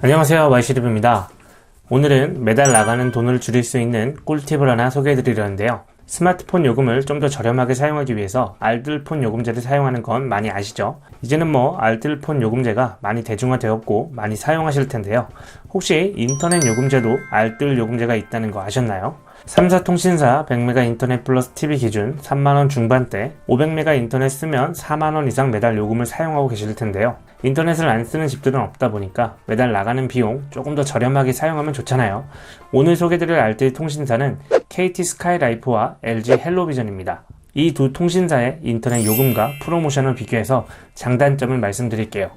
안녕하세요, YC리뷰입니다. 오늘은 매달 나가는 돈을 줄일 수 있는 꿀팁을 하나 소개해드리려는데요. 스마트폰 요금을 좀 더 저렴하게 사용하기 위해서 알뜰폰 요금제를 사용하는 건 많이 아시죠? 이제는 알뜰폰 요금제가 많이 대중화되었고 많이 사용하실 텐데요. 혹시 인터넷 요금제도 알뜰 요금제가 있다는 거 아셨나요? 3사 통신사 100메가 인터넷 플러스 TV 기준 3만원 중반대, 500메가 인터넷 쓰면 4만원 이상 매달 요금을 사용하고 계실 텐데요. 인터넷을 안 쓰는 집들은 없다 보니까 매달 나가는 비용 조금 더 저렴하게 사용하면 좋잖아요. 오늘 소개드릴 알뜰 통신사는 KT 스카이라이프와 LG 헬로비전입니다. 이 두 통신사의 인터넷 요금과 프로모션을 비교해서 장단점을 말씀드릴게요.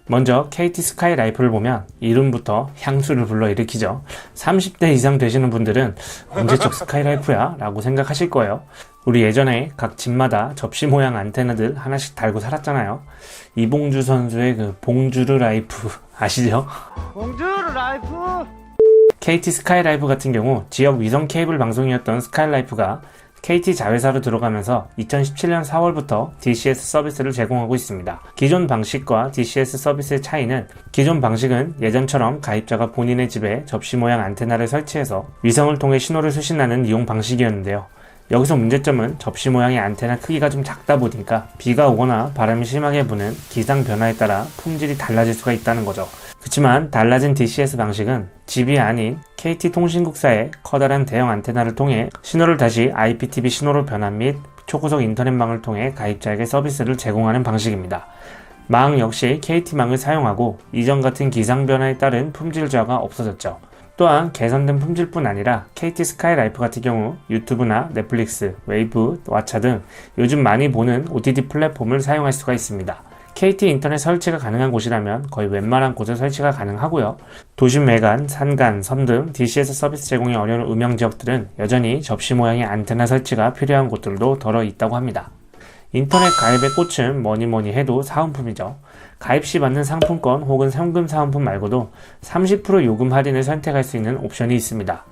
먼저 KT 스카이라이프를 보면 이름부터 향수를 불러일으키죠. 30대 이상 되시는 분들은 언제적 스카이라이프야? 라고 생각하실 거예요. 우리 예전에 각 집마다 접시 모양 안테나들 하나씩 달고 살았잖아요. 이봉주 선수의 그 봉주르 라이프 아시죠? 봉주르 라이프! KT 스카이라이프 같은 경우 지역 위성 케이블 방송이었던 스카이라이프가 KT 자회사로 들어가면서 2017년 4월부터 DCS 서비스를 제공하고 있습니다. 기존 방식과 DCS 서비스의 차이는, 기존 방식은 예전처럼 가입자가 본인의 집에 접시 모양 안테나를 설치해서 위성을 통해 신호를 수신하는 이용 방식이었는데요. 여기서 문제점은 접시 모양의 안테나 크기가 좀 작다 보니까 비가 오거나 바람이 심하게 부는 기상 변화에 따라 품질이 달라질 수가 있다는 거죠. 그렇지만 달라진 DCS 방식은 집이 아닌 KT통신국사의 커다란 대형 안테나를 통해 신호를 다시 IPTV 신호로 변환 및 초고속 인터넷망을 통해 가입자에게 서비스를 제공하는 방식입니다. 망 역시 KT망을 사용하고 이전 같은 기상 변화에 따른 품질 저하가 없어졌죠. 또한 개선된 품질뿐 아니라 KT 스카이라이프 같은 경우 유튜브나 넷플릭스, 웨이브, 왓챠 등 요즘 많이 보는 OTT 플랫폼을 사용할 수가 있습니다. KT 인터넷 설치가 가능한 곳이라면 거의 웬만한 곳에 설치가 가능하고요. 도심 외관, 산간, 섬 등 DCS 서비스 제공이 어려운 음영 지역들은 여전히 접시 모양의 안테나 설치가 필요한 곳들도 덜어 있다고 합니다. 인터넷 가입의 꽃은 뭐니 해도 사은품이죠. 가입 시 받는 상품권 혹은 현금 사은품 말고도 30% 요금 할인을 선택할 수 있는 옵션이 있습니다.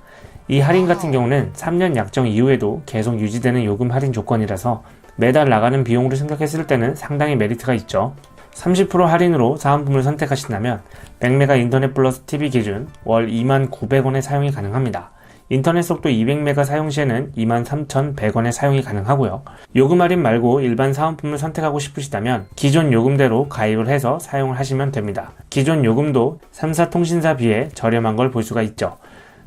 이 할인 같은 경우는 3년 약정 이후에도 계속 유지되는 요금 할인 조건이라서 매달 나가는 비용으로 생각했을 때는 상당히 메리트가 있죠. 30% 할인으로 사은품을 선택하신다면 100메가 인터넷 플러스 TV 기준 월 29,100원의 사용이 가능합니다. 인터넷 속도 200메가 사용 시에는 23,100원의 사용이 가능하고요. 요금 할인 말고 일반 사은품을 선택하고 싶으시다면 기존 요금대로 가입을 해서 사용을 하시면 됩니다. 기존 요금도 3사 통신사 비해 저렴한 걸 볼 수가 있죠.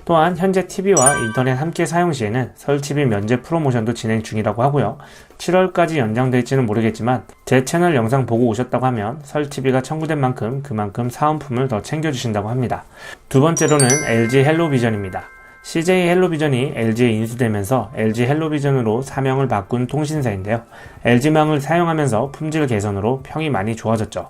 또한 현재 TV와 인터넷 함께 사용 시에는 설치비 면제 프로모션도 진행 중이라고 하고요. 7월까지 연장될지는 모르겠지만 제 채널 영상 보고 오셨다고 하면 설치비가 청구된 만큼 그만큼 사은품을 더 챙겨주신다고 합니다. 두 번째로는 LG 헬로비전입니다. CJ 헬로비전이 LG에 인수되면서 LG 헬로비전으로 사명을 바꾼 통신사인데요. LG망을 사용하면서 품질 개선으로 평이 많이 좋아졌죠.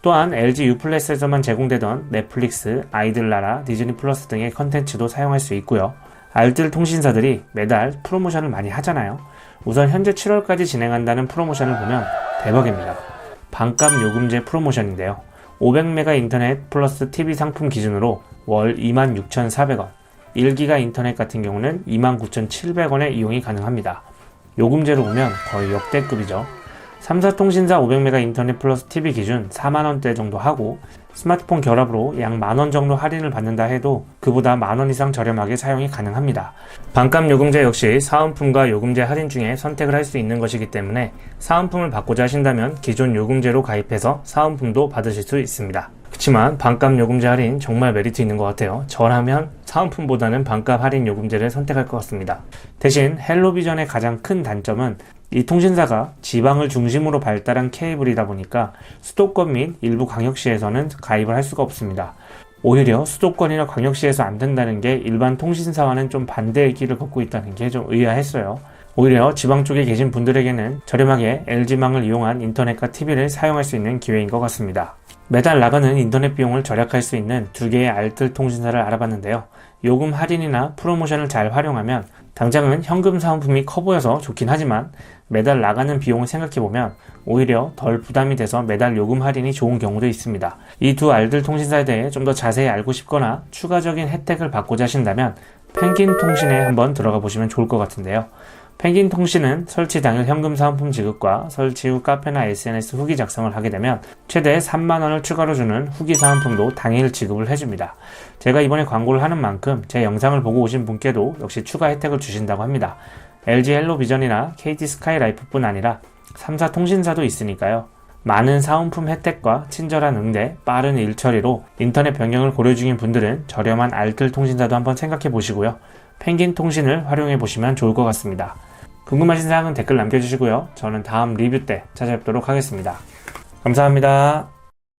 또한 LG U+에서만 제공되던 넷플릭스, 아이들나라, 디즈니 플러스 등의 컨텐츠도 사용할 수 있고요. 알뜰 통신사들이 매달 프로모션을 많이 하잖아요. 우선 현재 7월까지 진행한다는 프로모션을 보면 대박입니다. 반값 요금제 프로모션인데요. 500메가 인터넷 플러스 TV 상품 기준으로 월 26,400원, 1기가 인터넷 같은 경우는 29,700원의 이용이 가능합니다. 요금제로 보면 거의 역대급이죠. 3사 통신사 500메가 인터넷 플러스 TV 기준 4만원대 정도 하고 스마트폰 결합으로 약 만원 정도 할인을 받는다 해도 그보다 만원 이상 저렴하게 사용이 가능합니다. 반값 요금제 역시 사은품과 요금제 할인 중에 선택을 할 수 있는 것이기 때문에 사은품을 받고자 하신다면 기존 요금제로 가입해서 사은품도 받으실 수 있습니다. 그렇지만 반값 요금제 할인 정말 메리트 있는 것 같아요. 저라면 사은품보다는 반값 할인 요금제를 선택할 것 같습니다. 대신 헬로비전의 가장 큰 단점은 이 통신사가 지방을 중심으로 발달한 케이블이다 보니까 수도권 및 일부 광역시에서는 가입을 할 수가 없습니다. 오히려 수도권이나 광역시에서 안 된다는 게 일반 통신사와는 좀 반대의 길을 걷고 있다는 게 좀 의아했어요. 오히려 지방 쪽에 계신 분들에게는 저렴하게 LG망을 이용한 인터넷과 TV를 사용할 수 있는 기회인 것 같습니다. 매달 나가는 인터넷 비용을 절약할 수 있는 두 개의 알뜰 통신사를 알아봤는데요. 요금 할인이나 프로모션을 잘 활용하면 당장은 현금 사은품이 커 보여서 좋긴 하지만 매달 나가는 비용을 생각해보면 오히려 덜 부담이 돼서 매달 요금 할인이 좋은 경우도 있습니다. 이 두 알뜰 통신사에 대해 좀 더 자세히 알고 싶거나 추가적인 혜택을 받고자 하신다면 펭귄 통신에 한번 들어가 보시면 좋을 것 같은데요. 펭귄 통신은 설치 당일 현금 사은품 지급과 설치 후 카페나 SNS 후기 작성을 하게 되면 최대 3만원을 추가로 주는 후기 사은품도 당일 지급을 해줍니다. 제가 이번에 광고를 하는 만큼 제 영상을 보고 오신 분께도 역시 추가 혜택을 주신다고 합니다. LG 헬로비전이나 KT 스카이라이프뿐 아니라 3사 통신사도 있으니까요. 많은 사은품 혜택과 친절한 응대, 빠른 일처리로 인터넷 변경을 고려 중인 분들은 저렴한 알뜰 통신사도 한번 생각해 보시고요. 펭귄 통신을 활용해 보시면 좋을 것 같습니다. 궁금하신 사항은 댓글 남겨주시고요. 저는 다음 리뷰 때 찾아뵙도록 하겠습니다. 감사합니다.